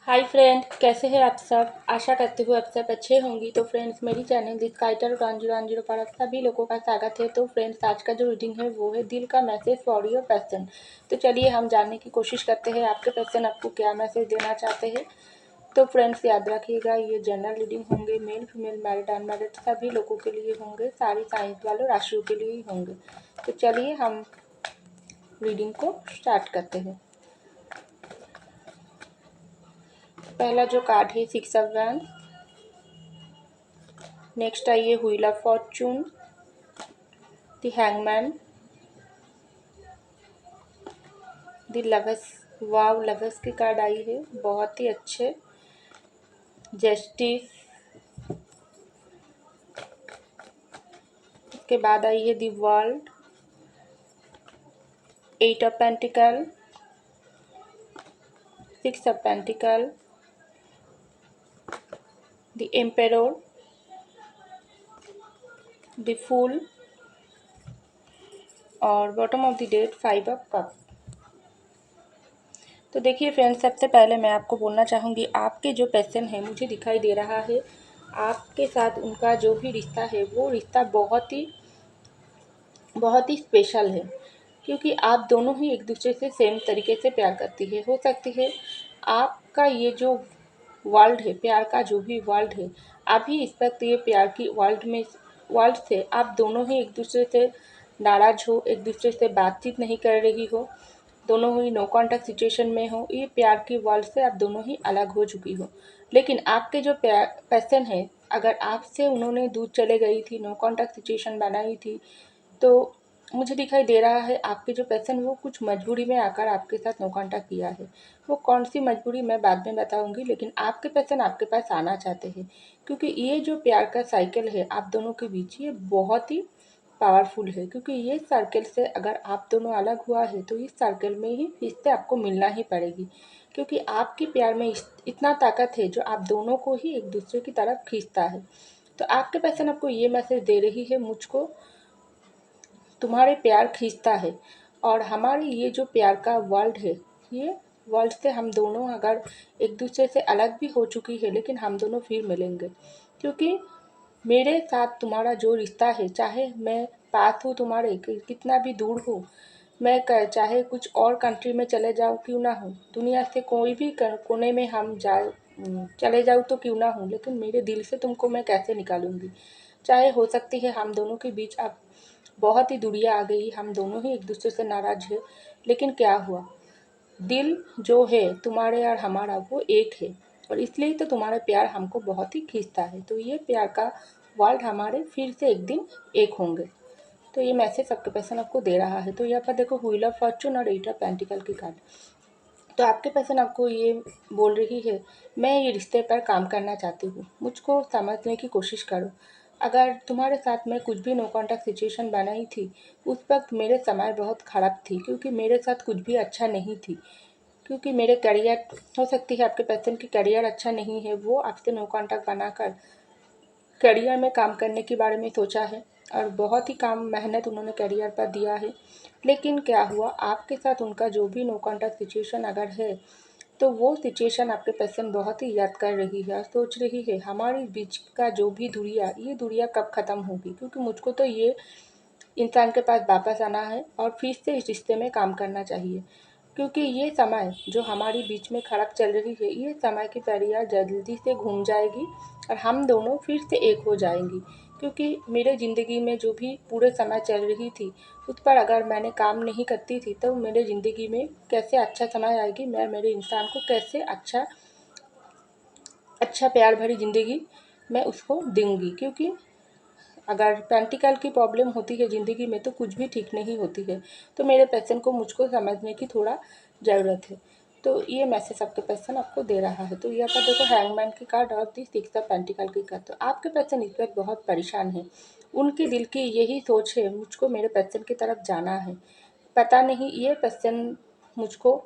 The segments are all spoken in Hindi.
हाय फ्रेंड, कैसे हैं आप सब। आशा करती हूँ आप सब अच्छे होंगी। तो फ्रेंड्स, मेरी चैनल दिस काइटर 1010 पर आप सभी लोगों का स्वागत है। तो फ्रेंड्स, आज का जो रीडिंग है वो है दिल का मैसेज फॉर योर पर्सन। तो चलिए हम जानने की कोशिश करते हैं आपके पर्सन आपको क्या मैसेज देना चाहते हैं। तो फ्रेंड्स, याद रखिएगा ये जनरल रीडिंग होंगे, मेल फीमेल मैरिड अनमैरिड सभी लोगों के लिए होंगे, सारी साइंस वालों राशियों के लिए ही होंगे। तो चलिए हम रीडिंग को स्टार्ट करते हैं। पहला जो कार्ड है 6 ऑफ वैंड। नेक्स्ट आइए wheel of fortune, the hangman, the lovers. Wow, lovers की कार्ड आई है, बहुत ही अच्छे। जस्टिस, उसके बाद आई है the world, 8 of pentacle, 6 of pentacle, the emperor, the fool और bottom of the deck 5 of cup. तो देखिए फ्रेंड्स, सबसे पहले मैं आपको बोलना चाहूँगी आपके जो पर्सन है, मुझे दिखाई दे रहा है आपके साथ उनका जो भी रिश्ता है वो रिश्ता बहुत ही स्पेशल है, क्योंकि आप दोनों ही एक दूसरे से सेम तरीके से प्यार करती है। हो सकती है आपका ये जो वर्ल्ड है, प्यार का जो भी वर्ल्ड है, अभी इस वक्त ये प्यार की वर्ल्ड से आप दोनों ही एक दूसरे से नाराज हो, एक दूसरे से बातचीत नहीं कर रही हो, दोनों ही नो कांटेक्ट सिचुएशन में हो। ये प्यार की वर्ल्ड से आप दोनों ही अलग हो चुकी हो। लेकिन आपके जो पर्सन है, अगर आपसे उन्होंने दूर चले गई थी, नो कांटेक्ट सिचुएशन बनाई थी, तो मुझे दिखाई दे रहा है आपके जो पर्सन वो कुछ मजबूरी में आकर आपके साथ नो कांटेक्ट किया है। वो कौन सी मजबूरी मैं बाद में बताऊंगी, लेकिन आपके पर्सन आपके पास आना चाहते हैं, क्योंकि ये जो प्यार का साइकिल है आप दोनों के बीच, ये बहुत ही पावरफुल है। क्योंकि ये सर्कल से अगर आप दोनों अलग हुआ है तो इस सर्कल में ही फिर से आपको मिलना ही पड़ेगी, क्योंकि आपके प्यार में इतना ताकत है जो आप दोनों को ही एक दूसरे की तरफ खींचता है। तो आपके पर्सन आपको ये मैसेज दे रही है, मुझको तुम्हारे प्यार खींचता है। और हमारी ये जो प्यार का वर्ल्ड है, ये वर्ल्ड से हम दोनों अगर एक दूसरे से अलग भी हो चुकी है, लेकिन हम दोनों फिर मिलेंगे, क्योंकि मेरे साथ तुम्हारा जो रिश्ता है, चाहे मैं पास हूँ तुम्हारे, कितना भी दूर हो, मैं चाहे कुछ और कंट्री में चले जाऊँ क्यों ना हूँ, दुनिया से कोई भी कोने में हम चले जाऊँ तो क्यों ना हूँ, लेकिन मेरे दिल से तुमको मैं कैसे निकालूंगी। चाहे हो सकती है हम दोनों के बीच अब बहुत ही दूरियां आ गई, हम दोनों ही एक दूसरे से नाराज है, लेकिन क्या हुआ, दिल जो है तुम्हारे और हमारा वो एक है, और इसलिए तो तुम्हारा प्यार हमको बहुत ही खींचता है। तो ये प्यार का वर्ल्ड हमारे फिर से एक दिन एक होंगे। तो ये मैसेज सबके पर्सन आपको दे रहा है। तो यहाँ पर देखो व्हील ऑफ फॉर्चून और 8 ऑफ पेंटिकल की कार्ड। तो आपके पर्सन आपको ये बोल रही है, मैं ये रिश्ते पर काम करना चाहती हूँ, मुझको समझने की कोशिश करो। अगर तुम्हारे साथ मैं कुछ भी नो कॉन्टैक्ट सिचुएशन बनाई थी, उस वक्त मेरे समय बहुत ख़राब थी, क्योंकि मेरे साथ कुछ भी अच्छा नहीं थी, क्योंकि मेरे करियर, हो सकती है आपके पर्सन की करियर अच्छा नहीं है, वो आपसे नो कॉन्टैक्ट बनाकर करियर में काम करने के बारे में सोचा है, और बहुत ही काम मेहनत उन्होंने करियर पर दिया है। लेकिन क्या हुआ, आपके साथ उनका जो भी नो कॉन्टैक्ट सिचुएशन अगर है, तो वो सिचुएशन आपके पर्सन बहुत ही याद कर रही है और सोच रही है हमारे बीच का जो भी दूरियां, ये दूरियां कब ख़त्म होगी, क्योंकि मुझको तो ये इंसान के पास वापस आना है और फिर से इस रिश्ते में काम करना चाहिए, क्योंकि ये समय जो हमारी बीच में खराब चल रही है, ये समय की पैरियाँ जल्दी से घूम जाएगी और हम दोनों फिर से एक हो जाएंगी। क्योंकि मेरे ज़िंदगी में जो भी पूरे समय चल रही थी, उस पर अगर मैंने काम नहीं करती थी, तो मेरे ज़िंदगी में कैसे अच्छा समय आएगी, मैं मेरे इंसान को कैसे अच्छा अच्छा प्यार भरी ज़िंदगी मैं उसको दूंगी। क्योंकि अगर प्रैक्टिकल की प्रॉब्लम होती है ज़िंदगी में, तो कुछ भी ठीक नहीं होती है। तो मेरे पर्सन को मुझको समझने की थोड़ा ज़रूरत है। तो ये मैसेज आपके पर्सन आपको दे रहा है। तो यहाँ पर देखो हैंगमैन की कार्ड और दी 6 ऑफ पेंटिकल की कार्ड। तो आपके पर्सन इस वक्त बहुत परेशान है, उनके दिल की यही सोच है, मुझको मेरे पर्सन की तरफ जाना है। पता नहीं ये पर्सन मुझको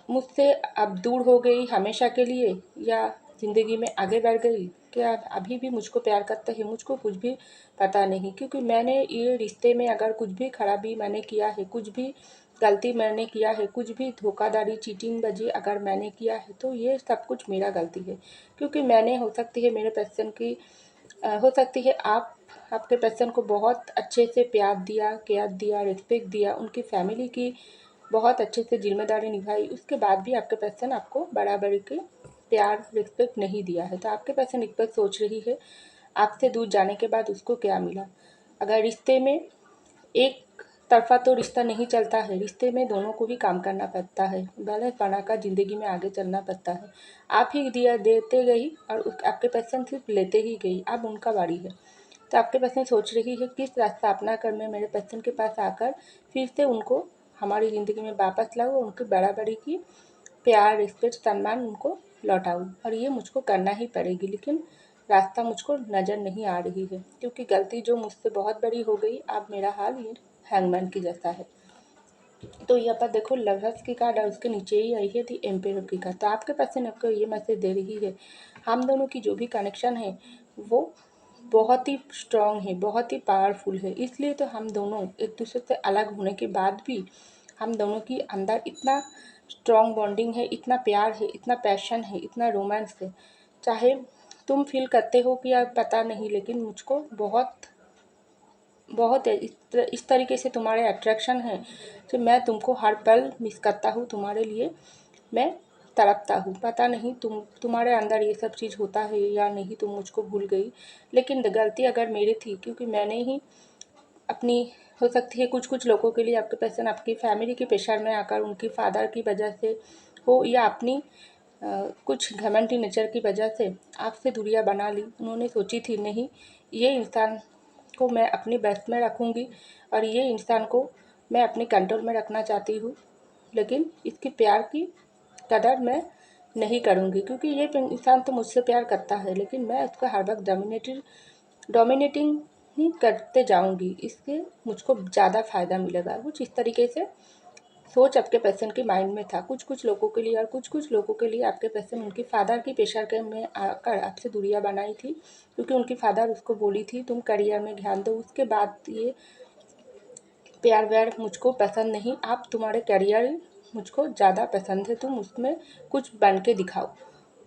मुझसे अब दूर हो गई हमेशा के लिए, या ज़िंदगी में आगे बढ़ गई, क्या अभी भी मुझको प्यार करता है, मुझको कुछ भी पता नहीं। क्योंकि मैंने ये रिश्ते में अगर कुछ भी खराबी मैंने किया है, कुछ भी गलती मैंने किया है, कुछ भी धोखाधड़ी चीटिंग बजी अगर मैंने किया है तो ये सब कुछ मेरा गलती है। क्योंकि मैंने हो सकती है मेरे पर्सन की हो सकती है आपके पर्सन को बहुत अच्छे से प्यार दिया, केयर दिया, रिस्पेक्ट दिया, उनकी फैमिली की बहुत अच्छे से जिम्मेदारी निभाई, उसके बाद भी आपके पर्सन आपको बराबरी के प्यार रिस्पेक्ट नहीं दिया है। तो आपके पर्सन एक बार सोच रही है आपसे दूर जाने के बाद उसको क्या मिला। अगर रिश्ते में एक तरफा तो रिश्ता नहीं चलता है, रिश्ते में दोनों को भी काम करना पड़ता है, बैलेंस बनाकर ज़िंदगी में आगे चलना पड़ता है। आप ही दिया देते गई और आपके पर्सन सिर्फ लेते ही गई, अब उनका बारी है। तो आपके पर्सन सोच रही है किस रास्ता अपना कर मैं मेरे पर्सन के पास आकर फिर से उनको हमारी ज़िंदगी में वापस लाऊँ और उनकी बराबरी की प्यार रिस्पेक्ट सम्मान उनको लौटाऊँ, और ये मुझको करना ही पड़ेगी। लेकिन रास्ता मुझको नज़र नहीं आ रही है, क्योंकि गलती जो मुझसे बहुत बड़ी हो गई, अब मेरा हाल ये हैंगमैन की जैसा है। तो यहाँ पर देखो लवर्स की कार्ड और उसके नीचे ही आई है दी एम्पेयर की कार्ड। तो आपके पर्सन आपको ये मैसेज दे रही है हम दोनों की जो भी कनेक्शन है वो बहुत ही स्ट्रांग है, बहुत ही पावरफुल है। इसलिए तो हम दोनों एक दूसरे से अलग होने के बाद भी हम दोनों की अंदर इतना स्ट्रांग बॉन्डिंग है, इतना प्यार है, इतना पैशन है, इतना रोमांस है। चाहे तुम फील करते हो कि यार पता नहीं, लेकिन मुझको बहुत बहुत है इस तरीके से तुम्हारे अट्रैक्शन है कि मैं तुमको हर पल मिस करता हूँ, तुम्हारे लिए मैं तड़पता हूँ। पता नहीं तुम्हारे अंदर ये सब चीज़ होता है या नहीं, तुम मुझको भूल गई। लेकिन गलती अगर मेरी थी, क्योंकि मैंने ही अपनी हो सकती है कुछ कुछ लोगों के लिए आपके पर्सन आपकी फैमिली के प्रेशर में आकर उनकी फादर की वजह से हो या अपनी कुछ घमंडी नेचर की वजह से आपसे दूरियां बना ली। उन्होंने सोची थी नहीं, ये इंसान को मैं अपनी बस में रखूँगी और ये इंसान को मैं अपने कंट्रोल में रखना चाहती हूँ, लेकिन इसकी प्यार की कदर मैं नहीं करूँगी, क्योंकि ये इंसान तो मुझसे प्यार करता है लेकिन मैं उसको हर वक्त डोमिनेटिंग ही करते जाऊँगी, इससे मुझको ज़्यादा फ़ायदा मिलेगा। कुछ इस तरीके से सोच आपके पर्सन के माइंड में था। कुछ कुछ लोगों के लिए और कुछ कुछ लोगों के लिए आपके पर्सन उनकी फादर की प्रेशर के में आकर आपसे दूरियां बनाई थी, क्योंकि उनकी फादर उसको बोली थी तुम करियर में ध्यान दो। उसके बाद ये प्यार व्यार मुझको पसंद नहीं, आप तुम्हारे करियर मुझको ज़्यादा पसंद है, तुम उसमें कुछ बन के दिखाओ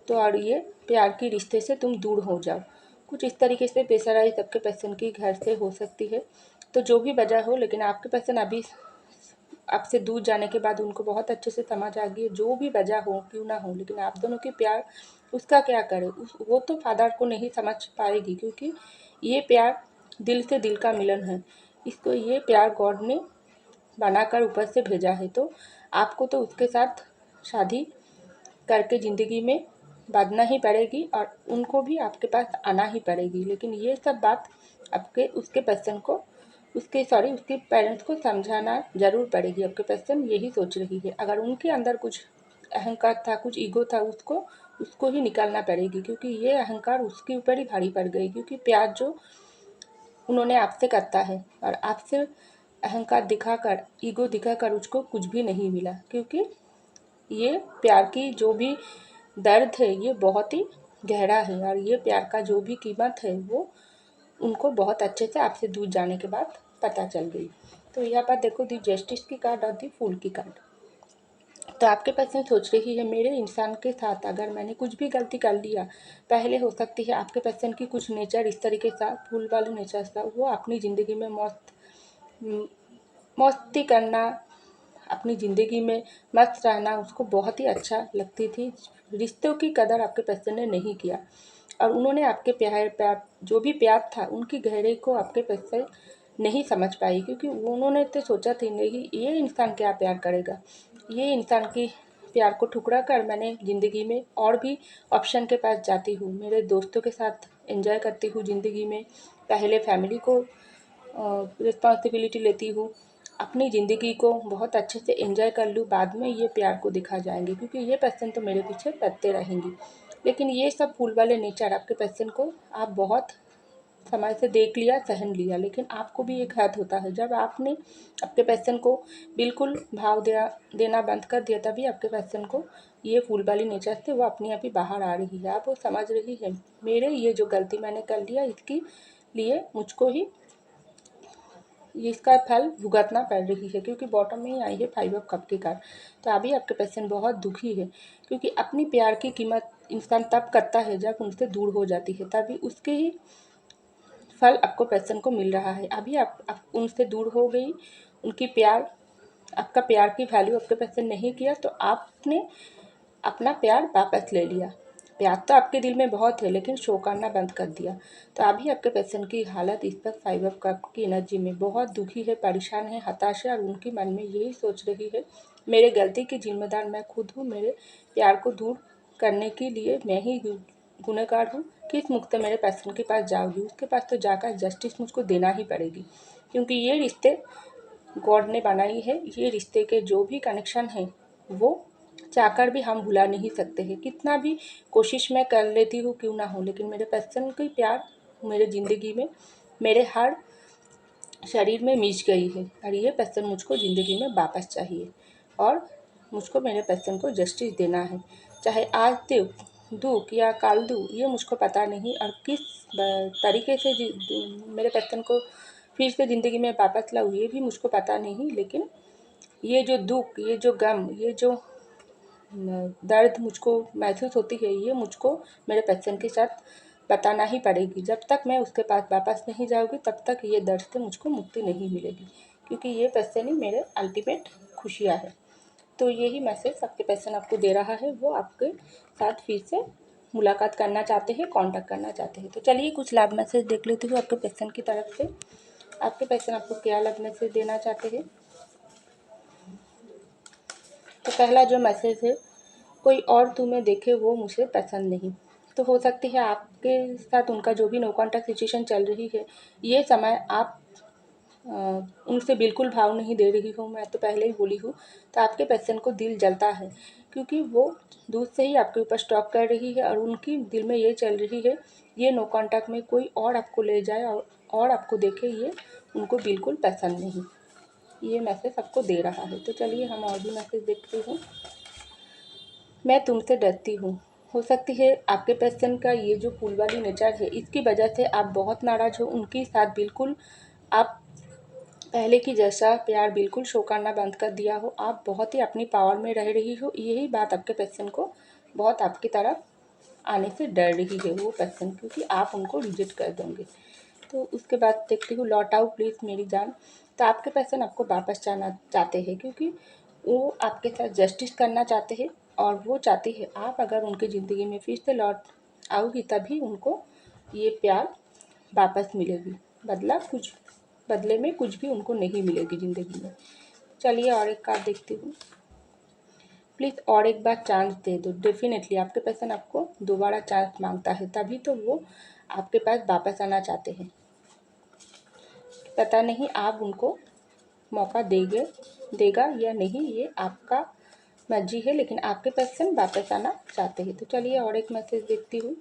तो, और ये प्यार के रिश्ते से तुम दूर हो जाओ। कुछ इस तरीके से प्रेशराइज आपके पर्सन की घर से हो सकती है। तो जो भी वजह हो, लेकिन आपके पर्सन अभी आपसे दूर जाने के बाद उनको बहुत अच्छे से समझ आ गई, जो भी वजह हो क्यों ना हो, लेकिन आप दोनों की प्यार उसका क्या करे, वो तो फादर को नहीं समझ पाएगी, क्योंकि ये प्यार दिल से दिल का मिलन है। इसको ये प्यार गॉड ने बनाकर ऊपर से भेजा है। तो आपको तो उसके साथ शादी करके ज़िंदगी में बाँधना ही पड़ेगी और उनको भी आपके पास आना ही पड़ेगी। लेकिन ये सब बात आपके उसके पर्सन को उसके पेरेंट्स को समझाना ज़रूर पड़ेगी। आपके पर्सन यही सोच रही है। अगर उनके अंदर कुछ अहंकार था, कुछ ईगो था, उसको ही निकालना पड़ेगी, क्योंकि ये अहंकार उसके ऊपर ही भारी पड़ गई। क्योंकि प्यार जो उन्होंने आपसे करता है और आपसे अहंकार दिखाकर, ईगो दिखाकर उसको कुछ भी नहीं मिला, क्योंकि ये प्यार की जो भी दर्द है ये बहुत ही गहरा है और ये प्यार का जो भी कीमत है वो उनको बहुत अच्छे से आपसे दूर जाने के बाद पता चल गई। तो यहाँ पर देखो दी जस्टिस की कार्ड और दी फूल की कार्ड। तो आपके पर्सन सोच रही है मेरे इंसान के साथ अगर मैंने कुछ भी गलती कर लिया, पहले हो सकती है आपके पर्सन की कुछ नेचर इस तरीके का फूल वाले नेचर था, वो अपनी ज़िंदगी में मस्ती करना, अपनी ज़िंदगी में मस्त रहना उसको बहुत ही अच्छा लगती थी। रिश्तों की कदर आपके पर्सन ने नहीं किया और उन्होंने आपके प्यार जो भी प्यार था उनकी गहराई को आपके पर्सन नहीं समझ पाई, क्योंकि उन्होंने तो सोचा थी नहीं ये इंसान क्या प्यार करेगा, ये इंसान की प्यार को ठुकरा कर मैंने ज़िंदगी में और भी ऑप्शन के पास जाती हूँ, मेरे दोस्तों के साथ एंजॉय करती हूँ ज़िंदगी में, पहले फैमिली को रिस्पॉन्सिबिलिटी लेती हूँ, अपनी ज़िंदगी को बहुत अच्छे से एंजॉय कर लूँ, बाद में ये प्यार को दिखा जाएंगे, क्योंकि ये पर्सन तो मेरे पीछे पड़ते रहेंगी। लेकिन ये सब फूल वाले नेचर आपके पर्सन को आप बहुत समय से देख लिया, सहन लिया, लेकिन आपको भी एक हद होता है। जब आपने आपके पर्सन को बिल्कुल भाव देना बंद कर दिया, तभी आपके पर्सन को ये फूल वाली नेचर से वो अपने आप ही बाहर आ रही है। आप वो समझ रही है मेरे ये जो गलती मैंने कर लिया इसके लिए मुझको ही इसका फल भुगतना पड़ रही है, क्योंकि बॉटम में ही आई है 5 ऑफ कप की कार्ड। तो अभी आपके पर्सन बहुत दुखी है, क्योंकि अपनी प्यार की कीमत इंसान तब करता है जब उनसे दूर हो जाती है, तभी उसके ही फल आपको पर्सन को मिल रहा है। अभी आप उनसे दूर हो गई, उनकी प्यार आपका प्यार की वैल्यू आपके पर्सन नहीं किया, तो आपने अपना प्यार वापस ले लिया। प्यार तो आपके दिल में बहुत है, लेकिन शो करना बंद कर दिया। तो अभी आपके पर्सन की हालत इस पर 5 ऑफ कप की एनर्जी में बहुत दुखी है, परेशान है, हताश है, और उनके मन में यही सोच रही है, मेरे गलती की जिम्मेदार मैं खुद हूँ, मेरे प्यार को दूर करने के लिए मैं ही गुनहगार हूँ। किस मुक्त मेरे पर्सन के पास जाओगी? उसके पास तो जाकर जस्टिस मुझको देना ही पड़ेगी, क्योंकि ये रिश्ते गॉड ने बनाई है। ये रिश्ते के जो भी कनेक्शन हैं वो चाहकर भी हम भुला नहीं सकते हैं। कितना भी कोशिश मैं कर लेती हूँ क्यों ना हो, लेकिन मेरे पर्सन की प्यार मेरे ज़िंदगी में मेरे हर शरीर में मिच गई है, और ये पर्सन मुझको ज़िंदगी में वापस चाहिए, और मुझको मेरे पर्सन को जस्टिस देना है। चाहे आज दूँ या काल दूँ, ये मुझको पता नहीं, और किस तरीके से मेरे पर्सन को फिर से ज़िंदगी में वापस लाऊँ, ये भी मुझको पता नहीं। लेकिन ये जो दुख, ये जो गम, ये जो दर्द मुझको महसूस होती है, ये मुझको मेरे पर्सन के साथ बताना ही पड़ेगी। जब तक मैं उसके पास वापस नहीं जाऊँगी, तब तक ये दर्द से मुझको मुक्ति नहीं मिलेगी, क्योंकि ये पर्सन ही मेरे अल्टीमेट खुशियाँ है। तो यही मैसेज आपके पर्सन आपको दे रहा है। वो आपके साथ फिर से मुलाकात करना चाहते हैं, कॉन्टैक्ट करना चाहते हैं। तो चलिए कुछ लव मैसेज देख लेती हूँ आपके पर्सन की तरफ से। आपके पर्सन आपको क्या लव मैसेज देना चाहते हैं? तो पहला जो मैसेज है, कोई और तुम्हें देखे वो मुझे पसंद नहीं। तो हो सकती है आपके साथ उनका जो भी नो कॉन्टैक्ट सिचुएशन चल रही है, ये समय आप उनसे बिल्कुल भाव नहीं दे रही हो, मैं तो पहले ही बोली हूँ। तो आपके पर्सन को दिल जलता है, क्योंकि वो दूर से ही आपके ऊपर स्टॉक कर रही है, और उनकी दिल में ये चल रही है, ये नो कॉन्टैक्ट में कोई और आपको ले जाए और आपको देखे, ये उनको बिल्कुल पसंद नहीं। ये मैसेज आपको दे रहा है। तो चलिए हम और भी मैसेज देखते हैं। मैं तुमसे डरती हूँ। हो सकती है आपके पर्सन का ये जो फूल वाली नेचर है, इसकी वजह से आप बहुत नाराज़ हो उनके साथ। बिल्कुल आप पहले की जैसा प्यार बिल्कुल शो करना बंद कर दिया हो। आप बहुत ही अपनी पावर में रह रही हो। यही बात आपके पर्सन को बहुत आपकी तरफ आने से डर रही है वो पर्सन, क्योंकि आप उनको रिजेक्ट कर दोगे। तो उसके बाद देखती हूँ, लौट आओ प्लीज़ मेरी जान। तो आपके पर्सन आपको वापस जाना चाहते हैं, क्योंकि वो आपके साथ जस्टिस करना चाहते हैं, और वो चाहती है आप अगर उनकी ज़िंदगी में फिर से लौट आओगी, तभी उनको ये प्यार वापस मिलेगी। बदले में कुछ भी उनको नहीं मिलेगी ज़िंदगी में। चलिए और एक कार्ड देखती हूँ। प्लीज़ और एक बार चांस दे दो। डेफिनेटली आपके पर्सन आपको दोबारा चांस मांगता है, तभी तो वो आपके पास वापस आना चाहते हैं। पता नहीं आप उनको मौका देगा या नहीं, ये आपका मर्जी है, लेकिन आपके पर्सन वापस आना चाहते हैं। तो चलिए और एक मैसेज देखती हूँ।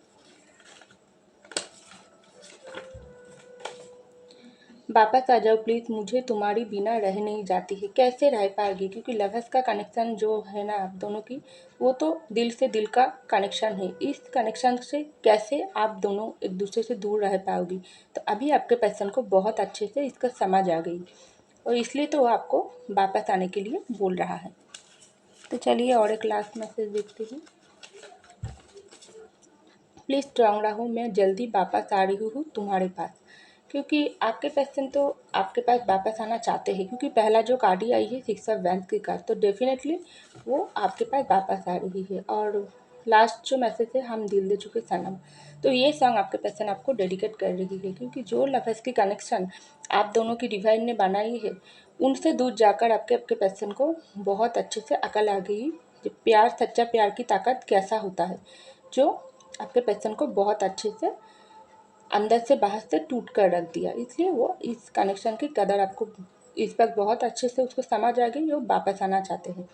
वापस आ जाओ प्लीज़, मुझे तुम्हारी बिना रह नहीं जाती है। कैसे रह पाएगी, क्योंकि लवर्स का कनेक्शन जो है ना आप दोनों की, वो तो दिल से दिल का कनेक्शन है। इस कनेक्शन से कैसे आप दोनों एक दूसरे से दूर रह पाओगी? तो अभी आपके पर्सन को बहुत अच्छे से इसका समझ आ गई, और इसलिए तो वो आपको वापस आने के लिए बोल रहा है। तो चलिए और एक लास्ट मैसेज देखती हूँ। प्लीज़ स्ट्रांग रहो, मैं जल्दी वापस आ रही हूँ तुम्हारे पास। क्योंकि आपके पर्सन तो आपके पास वापस आना चाहते हैं, क्योंकि पहला जो कार्ड ही आई है 6 ऑफ वैंड्स की कार्ड, तो डेफिनेटली वो आपके पास वापस आ रही है। और लास्ट जो मैसेज है, हम दिल दे चुके सनम। तो ये सॉन्ग आपके पर्सन आपको डेडिकेट कर रही है, क्योंकि जो लवर्स की कनेक्शन आप दोनों की डिवाइन ने बनाई है, उनसे दूर जाकर आपके आपके पर्सन को बहुत अच्छे से अकल आ गई कि प्यार, सच्चा प्यार की ताकत कैसा होता है, जो आपके पर्सन को बहुत अच्छे से अंदर से बाहर से टूट कर रख दिया। इसलिए वो इस कनेक्शन की कदर आपको इस वक्त बहुत अच्छे से उसको समझ आ गई, वो वापस आना चाहते हैं।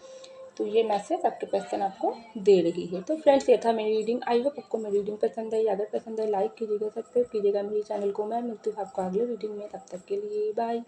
तो ये मैसेज आपके पर्सन आपको दे रही है। तो फ्रेंड्स, ये था मेरी रीडिंग। आई होप आपको मेरी रीडिंग पसंद आई। अगर पसंद है लाइक कीजिएगा, सब्सक्राइब कीजिएगा मेरे चैनल को। मैं मिलती हूँ आपको अगले रीडिंग में, तब तक के लिए बाय।